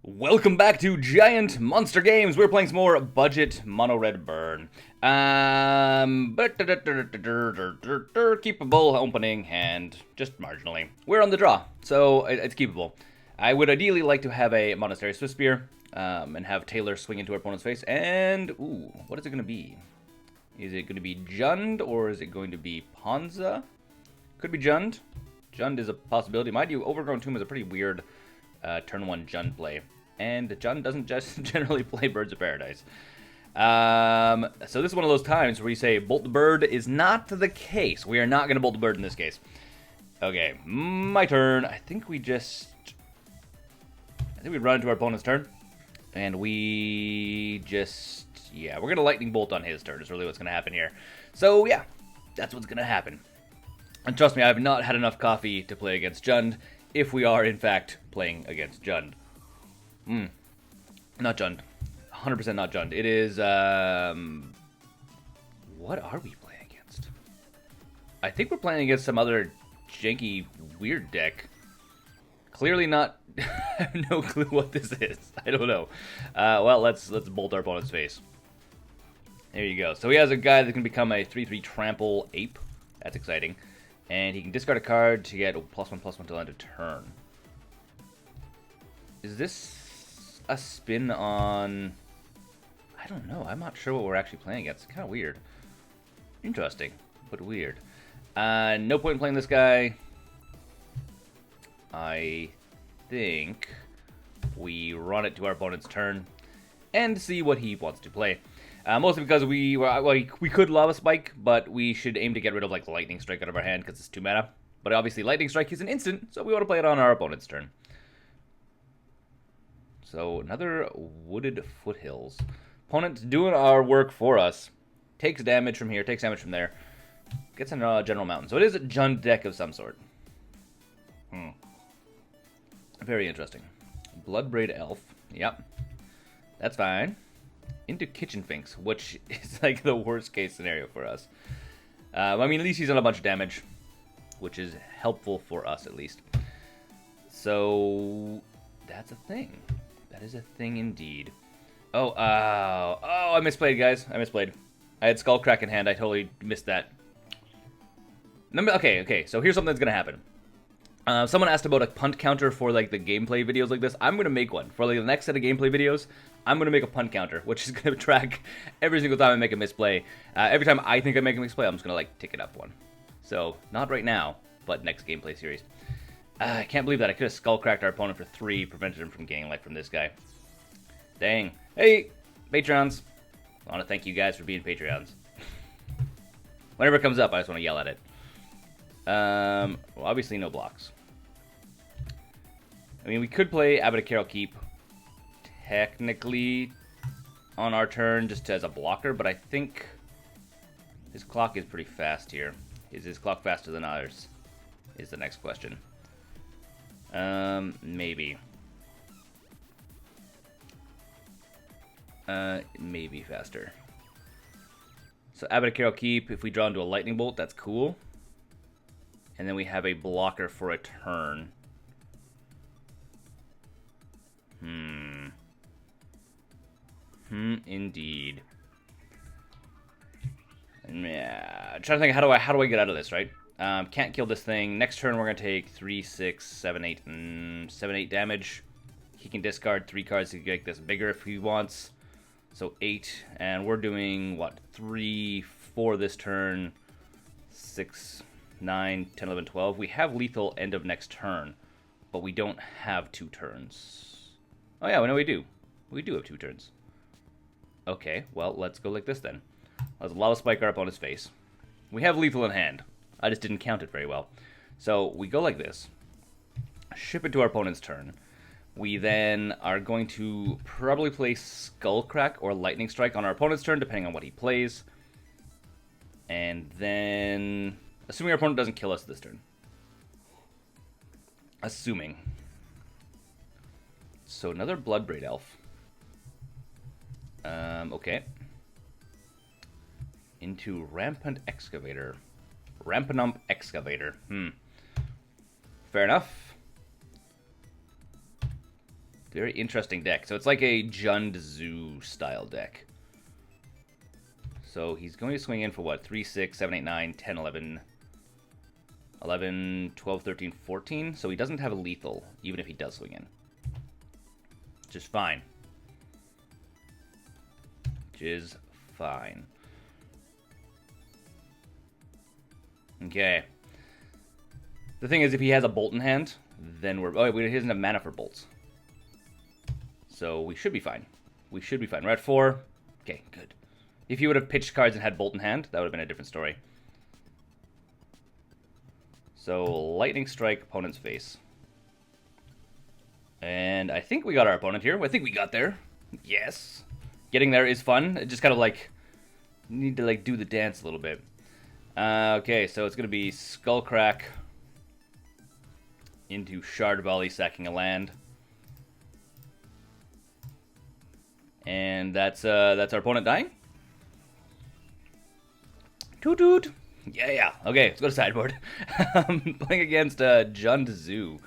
Welcome back to Giant Monster Games. We're playing some more budget mono red burn. Keepable opening hand, just marginally. We're on the draw, so it's keepable. I would ideally like to have a Monastery Swiftspear and have Taylor swing into our opponent's face. And ooh, what is it going to be? Is it going to be Jund or is it going to be Ponza? Could be Jund. Jund is a possibility. Mind you, Overgrown Tomb is a pretty weird turn 1 Jund play. And Jund doesn't just generally play Birds of Paradise. So this is one of those times where you say Bolt the Bird is not the case. We are not going to Bolt the Bird in this case. Okay, my turn. I think we run into our opponent's turn. And we just... yeah, we're going to Lightning Bolt on his turn is really what's going to happen here. So yeah, that's what's going to happen. And trust me, I have not had enough coffee to play against Jund, if we are, in fact, playing against Jund. Not Jund. 100% not Jund. It is, what are we playing against? I think we're playing against some other janky, weird deck. Clearly not... I have no clue what this is. I don't know. Well, let's bolt our opponent's face. There you go. So he has a guy that can become a 3/3 trample ape. That's exciting. And he can discard a card to get +1/+1 till end of turn. Is this a spin on... I don't know. I'm not sure what we're actually playing against. It's kind of weird. Interesting, but weird. No point in playing this guy. I think we run it to our opponent's turn and see what he wants to play. Mostly because we could Lava Spike, but we should aim to get rid of like Lightning Strike out of our hand because it's 2 mana. But obviously Lightning Strike is an instant, so we want to play it on our opponent's turn. So another Wooded Foothills. Opponent doing our work for us. Takes damage from here, takes damage from there. Gets in a General Mountain. So it is a Jund deck of some sort. Very interesting. Bloodbraid Elf. Yep. That's fine. Into Kitchen Finks, which is like the worst case scenario for us. I mean, at least he's done a bunch of damage, which is helpful for us at least. So that's a thing. That is a thing indeed. Oh, I misplayed, guys. I misplayed. I had Skullcrack in hand. I totally missed that. Okay. So here's something that's gonna happen. Someone asked about a punt counter for like the gameplay videos like this. I'm gonna make one for like the next set of gameplay videos. I'm gonna make a punt counter, which is gonna track every single time I make a misplay. Every time I think I make a misplay, I'm just gonna like tick it up one. So not right now, but next gameplay series. I can't believe that I could have Skullcracked our opponent for 3, prevented him from getting life from this guy. Dang. Hey, Patreons. I want to thank you guys for being Patreons. Whenever it comes up, I just want to yell at it. Well, obviously no blocks. I mean, we could play Abbot of Carol Keep technically on our turn just as a blocker, but I think his clock is pretty fast here. Is his clock faster than ours? Is the next question. Maybe. Maybe faster. So Abbot of Carol Keep, if we draw into a Lightning Bolt, that's cool. And then we have a blocker for a turn. Indeed. Yeah, I'm trying to think, how do I get out of this, right? Can't kill this thing. Next turn we're gonna take 3, 6, 7, 8, 7, 8 damage. He can discard 3 cards to make this bigger if he wants. So 8, and we're doing what? 3, 4 this turn. 6, 9, 10, 11, 12. We have lethal end of next turn, but we don't have 2 turns. Oh yeah, no, we do. We do have 2 turns. Okay, well, let's go like this then. Let's Lava Spike our opponent's face. We have lethal in hand. I just didn't count it very well. So we go like this. Ship it to our opponent's turn. We then are going to probably play Skullcrack or Lightning Strike on our opponent's turn, depending on what he plays. And then... assuming our opponent doesn't kill us this turn. Assuming. So another Bloodbraid Elf. Okay. Into Rampant Excavator. Rampanump Excavator. Fair enough. Very interesting deck. So it's like a Jund Zoo style deck. So he's going to swing in for what? 3, 6, 7, 8, 9, 10, 11, 11, 12, 13, 14. So he doesn't have a lethal, even if he does swing in. Which is fine. Which is fine. Okay. The thing is, if he has a bolt in hand, then we're... Oh, he doesn't have mana for bolts. So we should be fine. We should be fine. We're at 4. Okay, good. If he would have pitched cards and had bolt in hand, that would have been a different story. So, lightning strike, opponent's face. And I think we got our opponent here. I think we got there. Yes. Getting there is fun. It just kind of like... need to like do the dance a little bit. Okay, so it's going to be Skullcrack into Shard Volley, sacking a land. And that's our opponent dying. Toot toot. Yeah. Okay, let's go to sideboard. Playing against Jund Zoo.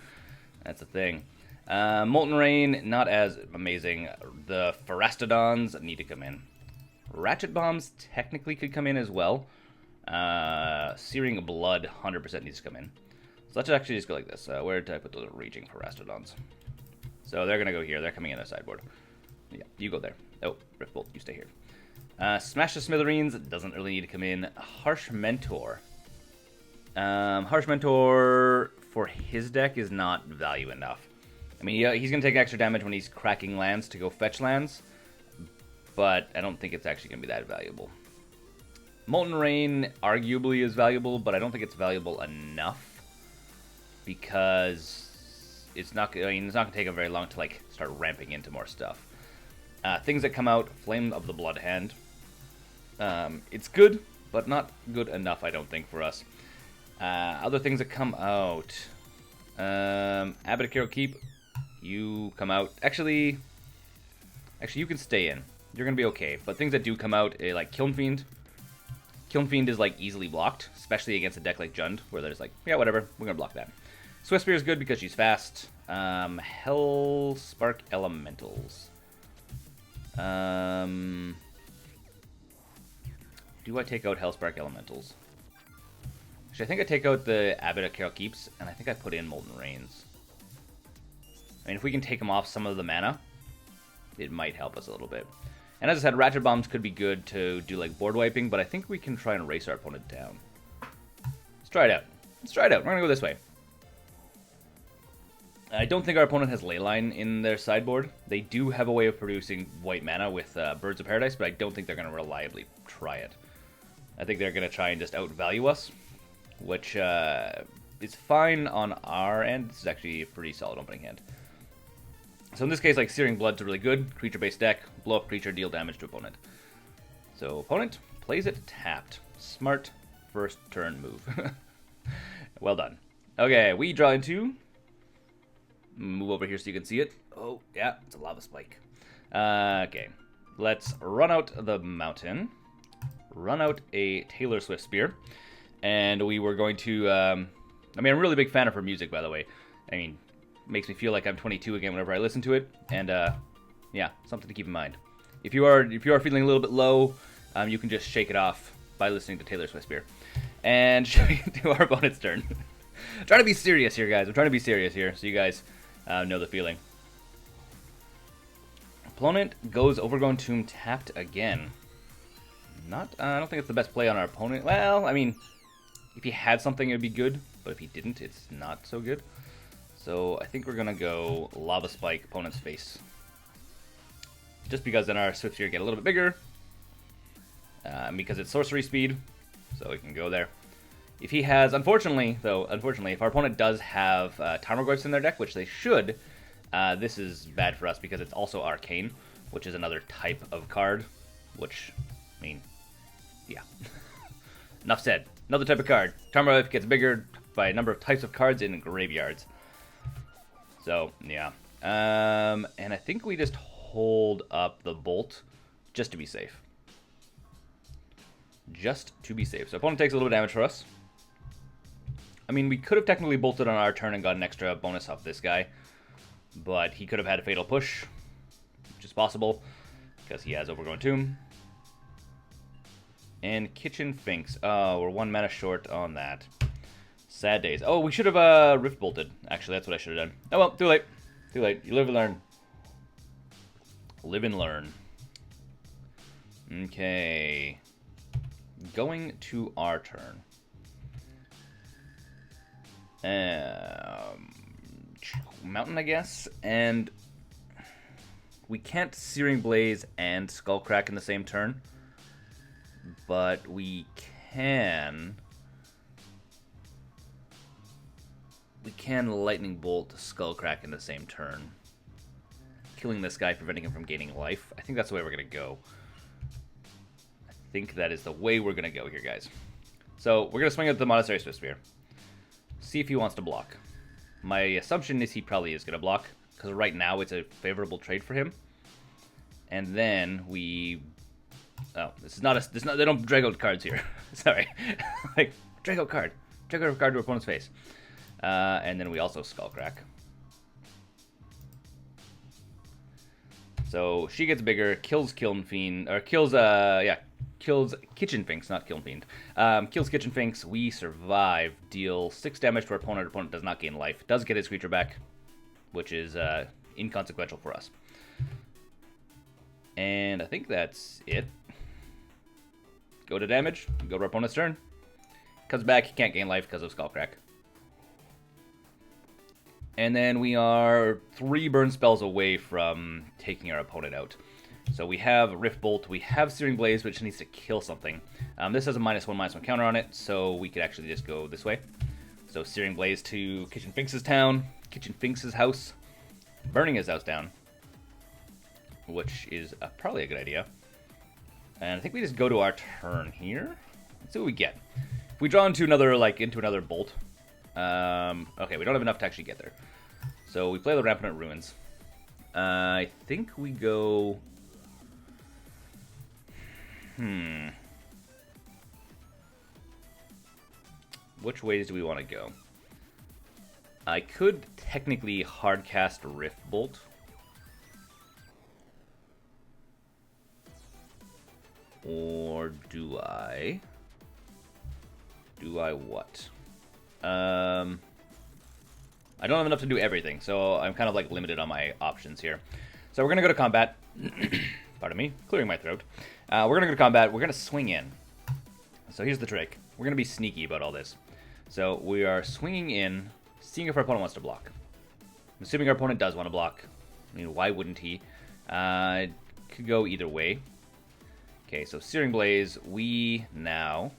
That's a thing. Molten Rain, not as amazing. The Pharastodons need to come in. Ratchet Bombs technically could come in as well. Searing Blood 100% needs to come in. So let's actually just go like this. Where did I put those Raging Pharastodons? So they're going to go here. They're coming in their sideboard. Yeah, you go there. Oh, Riftbolt, you stay here. Smash the Smithereens doesn't really need to come in. Harsh Mentor. Harsh Mentor for his deck is not value enough. I mean, yeah, he's going to take extra damage when he's cracking lands to go fetch lands, but I don't think it's actually going to be that valuable. Molten Rain arguably is valuable, but I don't think it's valuable enough because it's not. I mean, it's not going to take him very long to like start ramping into more stuff. Things that come out: Flame of the Blood Hand. It's good, but not good enough, I don't think, for us. Other things that come out: Abbot Keep. You come out. Actually, you can stay in. You're gonna be okay. But things that do come out, like Kiln Fiend. Kiln Fiend is like easily blocked, especially against a deck like Jund, where there's like, yeah, whatever, we're gonna block that. Swiftspear is good because she's fast. Hell Spark Elementals. Do I take out Hellspark Elementals? Actually, I think I take out the Abbot of Carol Keeps, and I think I put in Molten Rains. I mean, if we can take them off some of the mana, it might help us a little bit. And as I said, Ratchet Bombs could be good to do like board wiping, but I think we can try and race our opponent down. Let's try it out. We're gonna go this way. I don't think our opponent has Leyline in their sideboard. They do have a way of producing white mana with Birds of Paradise, but I don't think they're going to reliably try it. I think they're going to try and just outvalue us, which is fine on our end. This is actually a pretty solid opening hand. So in this case, like Searing Blood's a really good creature-based deck. Blow up creature, deal damage to opponent. So opponent plays it tapped. Smart first turn move. Well done. Okay, we draw into... Move over here so you can see it. Oh, yeah, it's a lava spike. Okay, let's run out the mountain. Run out a Taylor Swiftspear. And we were going to... I mean, I'm a really big fan of her music, by the way. I mean, makes me feel like I'm 22 again whenever I listen to it. And, yeah, something to keep in mind. If you are feeling a little bit low, you can just shake it off by listening to Taylor Swiftspear. And to our opponent's turn. I'm trying to be serious here, guys. I'm trying to be serious here, so you guys... know the feeling. Opponent goes Overgrown Tomb tapped again. I don't think it's the best play on our opponent. Well, I mean, if he had something, it'd be good. But if he didn't, it's not so good. So I think we're gonna go Lava Spike, opponent's face. Just because then our Swiftspear get a little bit bigger. Because it's sorcery speed, so we can go there. If he has, unfortunately, if our opponent does have Tarmogoyfs in their deck, which they should, this is bad for us because it's also Arcane, which is another type of card, which, I mean, yeah. Enough said. Another type of card. Tarmogoyf gets bigger by a number of types of cards in graveyards. So, yeah. And I think we just hold up the Bolt just to be safe. Just to be safe. So opponent takes a little bit of damage for us. I mean, we could have technically bolted on our turn and got an extra bonus off this guy. But he could have had a Fatal Push, which is possible, because he has Overgrown Tomb. And Kitchen Finks. Oh, we're 1 mana short on that. Sad days. Oh, we should have Rift Bolted. Actually, that's what I should have done. Oh well, too late. Too late. You live and learn. Live and learn. Okay. Going to our turn. Mountain, I guess. And we can't Searing Blaze and Skullcrack in the same turn. But we can... Lightning Bolt Skullcrack in the same turn. Killing this guy, preventing him from gaining life. I think that's the way we're going to go. I think that is the way we're going to go here, guys. So, we're going to swing at the Monastery Swiftspear. See if he wants to block. My assumption is he probably is going to block, because right now it's a favorable trade for him. And then we... Oh, this is not a... they don't drag out cards here. Sorry. Like, drag out card. Drag out a card to opponent's face. And then we also Skullcrack. So she gets bigger, kills Kiln Fiend, or kills Kitchen Finks, not Kiln Fiend. Kills Kitchen Finks, we survive, deal 6 damage to our opponent. Our opponent does not gain life. Does get his creature back, which is inconsequential for us. And I think that's it. Go to damage, go to our opponent's turn. Comes back, he can't gain life because of Skullcrack. And then we are 3 burn spells away from taking our opponent out. So we have Rift Bolt, we have Searing Blaze, which needs to kill something. This has a -1/-1 counter on it, so we could actually just go this way. So Searing Blaze to Kitchen Finks' town, Kitchen Finks' house, burning his house down, which is probably a good idea. And I think we just go to our turn here. Let's see what we get. If we draw into another, into another bolt. Okay, we don't have enough to actually get there. So we play the Rampant Ruins. I think we go... Which ways do we want to go? I could technically hardcast Rift Bolt. Or do I? Do I what? I don't have enough to do everything, so I'm kind of limited on my options here. So we're going to go to combat. Pardon me, clearing my throat. We're going to go to combat. We're going to swing in. So here's the trick. We're going to be sneaky about all this. So we are swinging in, seeing if our opponent wants to block. I'm assuming our opponent does want to block. I mean, why wouldn't he? Could go either way. Okay, so Searing Blaze, we now...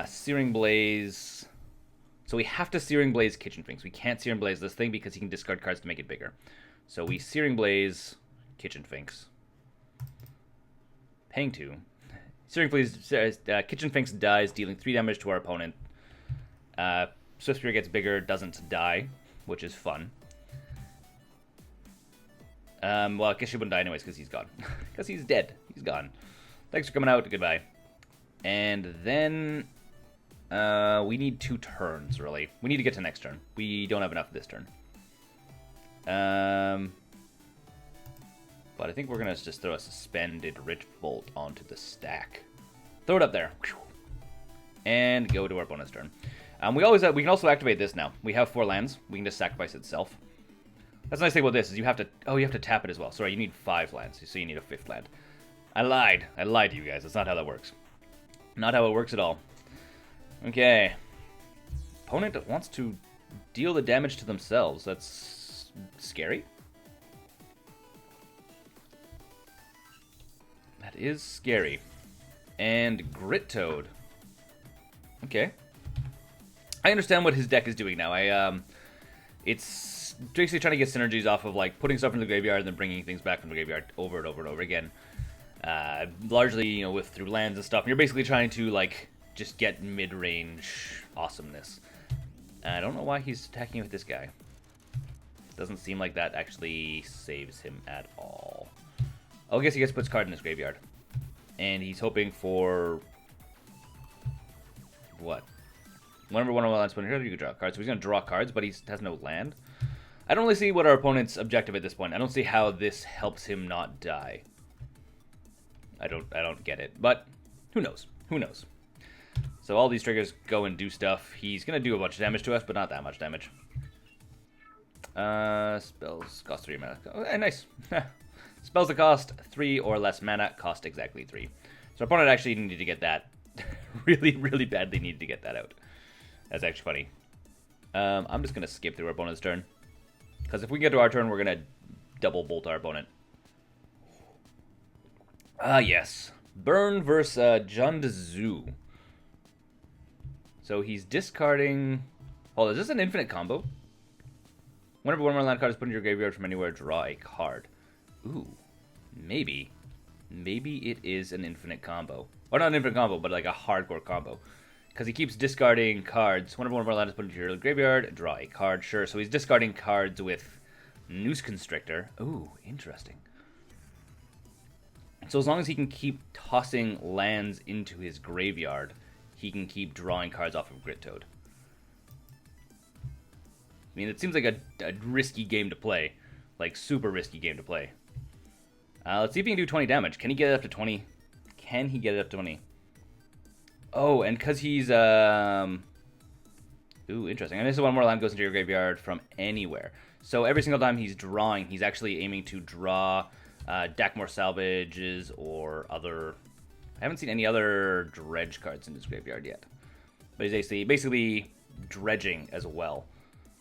Searing Blaze... So we have to Searing Blaze Kitchen Finks. We can't Searing Blaze this thing because he can discard cards to make it bigger. So we Searing Blaze Kitchen Finks. Paying 2. Searing Blaze Kitchen Finks dies, dealing 3 damage to our opponent. Swiftspear gets bigger, doesn't die, which is fun. Well, I guess she wouldn't die anyways because he's gone. Because he's dead. He's gone. Thanks for coming out. Goodbye. And then... we need 2 turns, really. We need to get to next turn. We don't have enough this turn. But I think we're going to just throw a Suspended Rift Bolt onto the stack. Throw it up there. And go to our opponent's turn. We can also activate this now. We have 4 lands. We can just sacrifice itself. That's the nice thing about this, is you have to tap it as well. Sorry, you need 5 lands, so you need a 5th land. I lied. I lied to you guys. That's not how that works. Not how it works at all. Okay. Opponent wants to deal the damage to themselves. That's scary. That is scary. And Grit Toad. Okay. I understand what his deck is doing now. It's basically trying to get synergies off of putting stuff in the graveyard and then bringing things back from the graveyard over and over and over again. Largely, through lands and stuff. And you're basically trying to just get mid-range awesomeness. I don't know why he's attacking with this guy. Doesn't seem like that actually saves him at all. Oh, I guess he gets to put his card in his graveyard. And he's hoping for... what? Whenever one of my lands put in here, you can draw cards. So he's going to draw cards, but he has no land. I don't really see what our opponent's objective at this point. I don't see how this helps him not die. I don't get it, but who knows? Who knows? So all these triggers go and do stuff. He's gonna do a bunch of damage to us, but not that much damage. Spells cost 3 mana. Oh, nice. Spells that cost 3 or less mana cost exactly 3. So our opponent actually needed to get that. really, really badly needed to get that out. That's actually funny. I'm just gonna skip through our opponent's turn. Because if we get to our turn, we're going to double bolt our opponent. Ah, yes. Burn versus Jundazu. So he's discarding... Oh, is this an infinite combo? Whenever one more land card is put in your graveyard from anywhere, draw a card. Ooh. Maybe. Maybe it is an infinite combo. Or not an infinite combo, but like a hardcore combo. Because he keeps discarding cards. Whenever one of our lands is put into your graveyard, draw a card. Sure, so he's discarding cards with Noose Constrictor. Ooh, interesting. So as long as he can keep tossing lands into his graveyard, he can keep drawing cards off of Grit Toad. I mean, it seems like a risky game to play. Like, super risky game to play. Let's see if he can do 20 damage. Can he get it up to 20? Can he get it up to 20? Oh, and because he's, ooh, interesting. And this is one more land goes into your graveyard from anywhere. So every single time he's drawing, he's actually aiming to draw Dakmor Salvages or other... I haven't seen any other dredge cards in his graveyard yet. But he's basically dredging as well.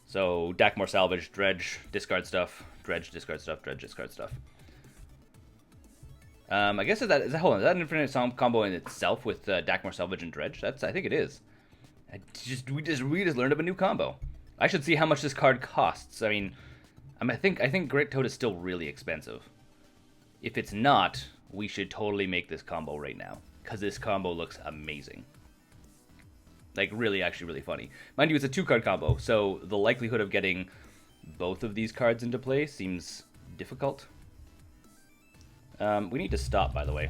So Dakmor Salvage, dredge, discard stuff, dredge, discard stuff, dredge, discard stuff. I guess is that hold on, is that an infinite combo in itself with Dakmor Salvage and Dredge? I think it is. We just learned of a new combo. I should see how much this card costs. I think Grit Toad is still really expensive. If it's not, we should totally make this combo right now, because this combo looks amazing. Like really, actually, really funny. Mind you, it's a 2-card combo, so the likelihood of getting both of these cards into play seems difficult. We need to stop, by the way.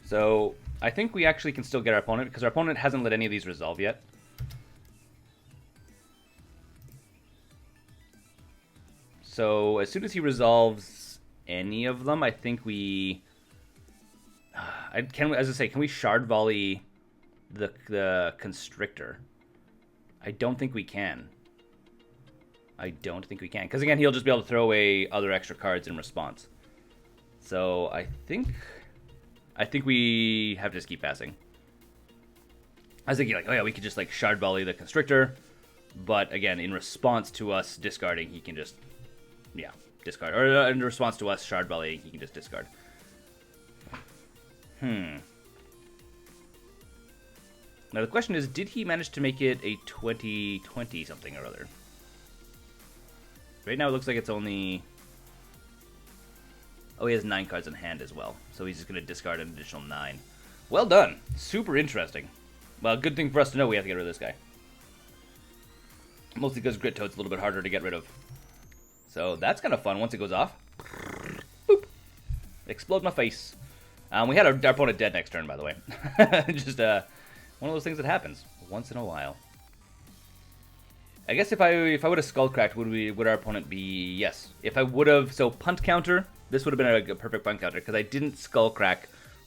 So, I think we actually can still get our opponent, because our opponent hasn't let any of these resolve yet. So, as soon as he resolves any of them, I think we... can we Shard Volley the Constrictor? I don't think we can. Because again, he'll just be able to throw away other extra cards in response. So I think we have to just keep passing. I was thinking like, oh yeah, we could just like Shard Volley the Constrictor, but again, in response to us discarding, he can just, yeah, discard. Or in response to us Shard Volley, he can just discard. Now the question is, did he manage to make it a 2020 something or other? Right now it looks like it's only... Oh, he has 9 cards in hand as well. So he's just going to discard an additional 9. Well done. Super interesting. Well, good thing for us to know we have to get rid of this guy. Mostly because Grit Toad's a little bit harder to get rid of. So that's kind of fun once it goes off. Boop. Explode my face. We had our opponent dead next turn, by the way. Just one of those things that happens once in a while. I guess if I would have Skullcracked, would our opponent be... Yes. If I would have... So, punt counter. This would have been a perfect punt counter, because I didn't Skullcrack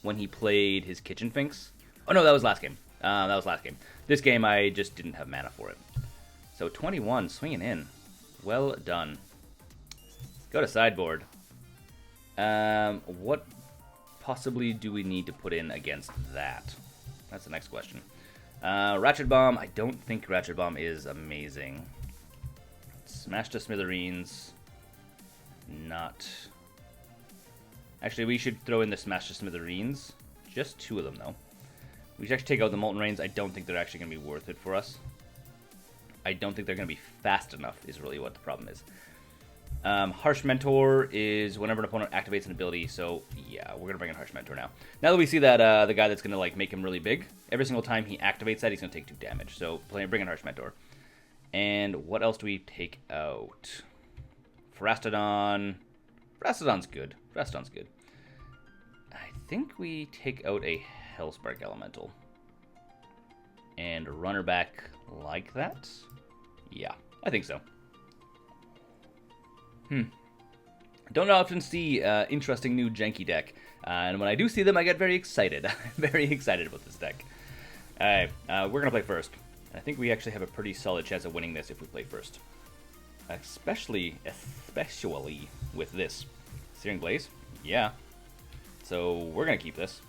when he played his Kitchen Finks. Oh, no, that was last game. This game, I just didn't have mana for it. So, 21, swinging in. Well done. Go to sideboard. What possibly do we need to put in against that? That's the next question. Ratchet Bomb. I don't think Ratchet Bomb is amazing. Smash to Smithereens. Not. Actually, we should throw in the Smash to Smithereens. Just 2 of them, though. We should actually take out the Molten Rains. I don't think they're actually going to be worth it for us. I don't think they're going to be fast enough, is really what the problem is. Harsh Mentor is whenever an opponent activates an ability, so yeah, we're going to bring in Harsh Mentor now. Now that we see that the guy that's going to like make him really big, every single time he activates that, he's going to take 2 damage. So bring in Harsh Mentor. And what else do we take out? Phrastodon. Phrastodon's good. I think we take out a Hellspark Elemental. And run her back like that. Yeah, I think so. Don't often see interesting new janky deck, and when I do see them, I get very excited. Very excited about this deck. Alright, we're gonna play first. I think we actually have a pretty solid chance of winning this if we play first. Especially with this. Searing Blaze? Yeah. So, we're gonna keep this.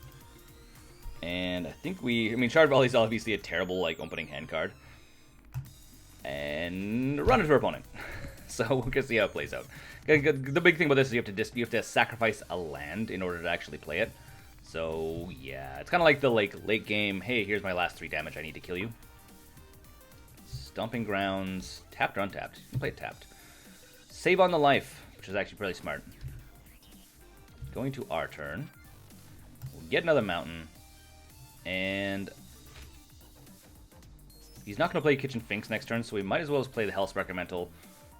And I think Shard Volley is obviously a terrible, like, opening hand card. And run into our opponent. So, we're gonna see how it plays out. The big thing about this is you have to sacrifice a land in order to actually play it. So, yeah. It's kind of like the, late game, hey, here's my last 3 damage, I need to kill you. Stomping Grounds, tapped or untapped? You can play it tapped. Save on the life, which is actually pretty smart. Going to our turn. We'll get another mountain. And he's not going to play Kitchen Finks next turn, so we might as well just play the Hellspark Elemental.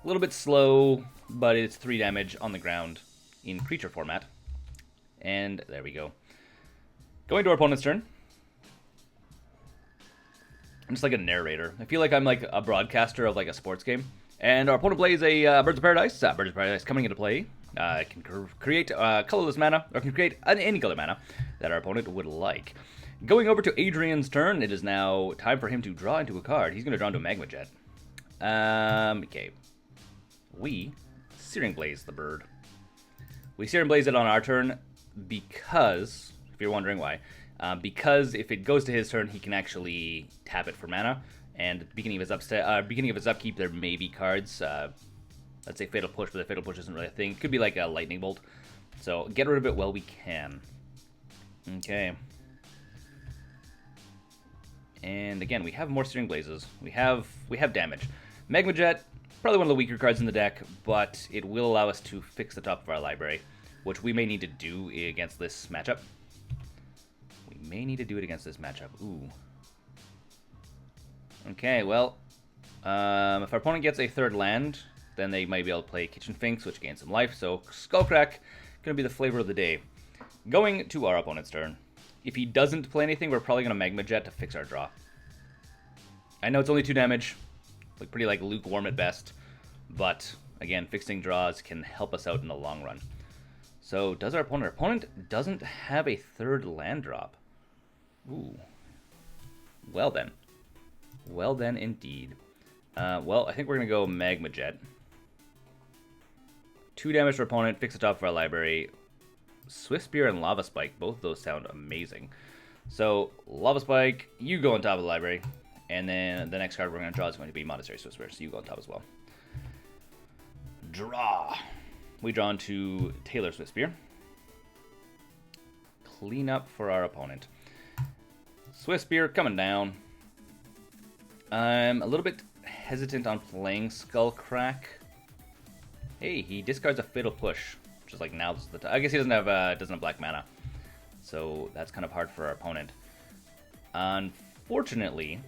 A little bit slow, but it's 3 damage on the ground in creature format. And there we go. Going to our opponent's turn. I'm just like a narrator. I feel like I'm like a broadcaster of like a sports game. And our opponent plays a Birds of Paradise. Birds of Paradise coming into play. It can create colorless mana, or can create any color mana that our opponent would like. Going over to Adrian's turn, it is now time for him to draw into a card. He's going to draw into a Magma Jet. Okay. We Searing Blaze the bird. We Searing Blaze it on our turn because, if you're wondering why, because if it goes to his turn, he can actually tap it for mana. And at the beginning of his upkeep, there may be cards. Let's say Fatal Push, but the Fatal Push isn't really a thing. It could be like a Lightning Bolt. So get rid of it while we can. Okay. And again, we have more Searing Blazes. We have damage. Magma Jet, probably one of the weaker cards in the deck, but it will allow us to fix the top of our library, which we may need to do against this matchup. We may need to do it against this matchup. Ooh. Okay, well, if our opponent gets a 3rd land, then they might be able to play Kitchen Finks, which gains some life, so Skullcrack gonna be the flavor of the day. Going to our opponent's turn. If he doesn't play anything, we're probably gonna Magma Jet to fix our draw. I know it's only 2 damage, like pretty like lukewarm at best, but again, fixing draws can help us out in the long run. So does our opponent? Our opponent doesn't have a 3rd land drop. Ooh. Well then. Well then, indeed. Well, I think we're going to go Magma Jet. 2 damage to our opponent, fix the top of our library. Swiftspear and Lava Spike, both of those sound amazing. So, Lava Spike, you go on top of the library. And then the next card we're going to draw is going to be Monastery Swiftspear, so you go on top as well. Draw. We draw into Taylor Swiftspear. Clean up for our opponent. Swiftspear coming down. I'm a little bit hesitant on playing Skullcrack. Hey, he discards a Fatal Push, which is like now's the time. I guess he doesn't have black mana, so that's kind of hard for our opponent. Unfortunately,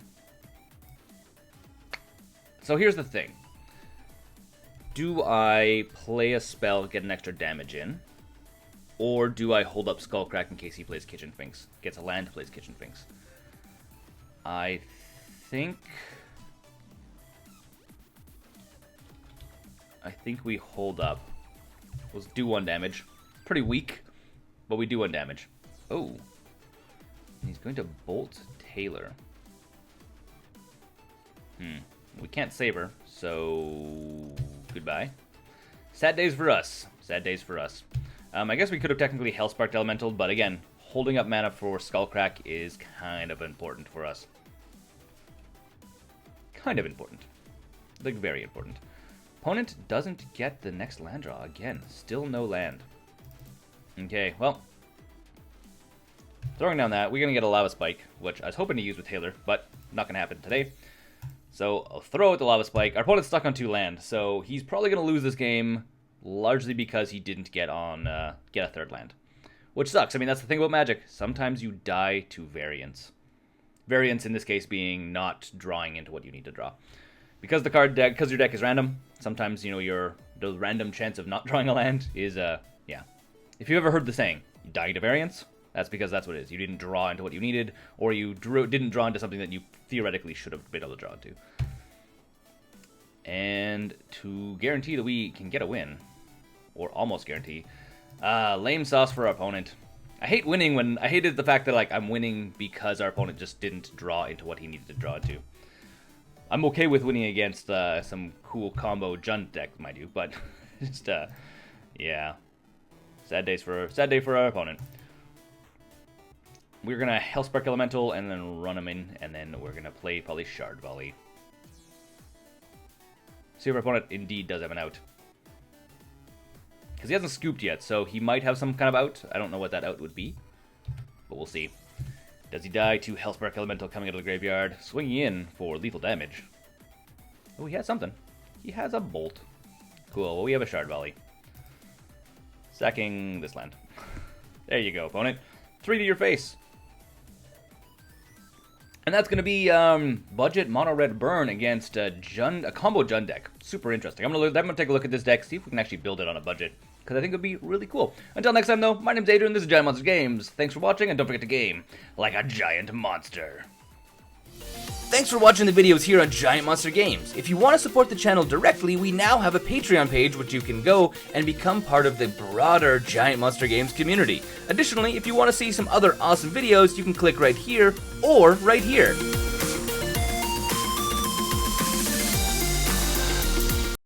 so here's the thing: do I play a spell, get an extra damage in, or do I hold up Skullcrack in case he plays Kitchen Finks, gets a land, plays Kitchen Finks? I think we hold up. Let's do 1 damage. Pretty weak, but we do 1 damage. Oh. And he's going to Bolt Taylor. We can't save her, so goodbye. Sad days for us. Sad days for us. I guess we could have technically Hellsparked Elemental, but again, holding up mana for Skullcrack is kind of important for us. Kind of important. Like, very important. Opponent doesn't get the next land draw. Again, still no land. Okay, well. Throwing down that, we're going to get a Lava Spike, which I was hoping to use with Taylor, but not going to happen today. So, I'll throw out the Lava Spike. Our opponent's stuck on 2 land, so he's probably going to lose this game, largely because he didn't get a 3rd land. Which sucks. I mean, that's the thing about Magic. Sometimes you die to variance. Variance in this case being not drawing into what you need to draw. Because your deck is random, sometimes, you know, the random chance of not drawing a land is, yeah. If you've ever heard the saying, you die to variance, That's because that's what it is. You didn't draw into what you needed, or you didn't draw into something that you theoretically should have been able to draw into. And to guarantee that we can get a win, or almost guarantee, lame sauce for our opponent. I hate winning when... I hated the fact that, like, I'm winning because our opponent just didn't draw into what he needed to draw into. I'm okay with winning against some cool combo Jund deck, mind you, but just, yeah. Sad day for our opponent. We're going to Hellspark Elemental and then run him in, and then we're going to play probably Shard Volley. See if our opponent indeed does have an out. Because he hasn't scooped yet, so he might have some kind of out. I don't know what that out would be, but we'll see. Does he die to Hellspark Elemental coming out of the graveyard, swinging in for lethal damage? Oh, he has something. He has a Bolt. Cool, well, we have a Shard Volley. Sacking this land. There you go, opponent. 3 to your face. And that's going to be budget mono red burn against a combo Jund deck. Super interesting. I'm gonna take a look at this deck, see if we can actually build it on a budget, because I think it would be really cool. Until next time, though, my name's Adrian, this is Giant Monster Games. Thanks for watching, and don't forget to game like a giant monster. Thanks for watching the videos here on Giant Monster Games. If you want to support the channel directly, we now have a Patreon page which you can go and become part of the broader Giant Monster Games community. Additionally, if you want to see some other awesome videos, you can click right here or right here.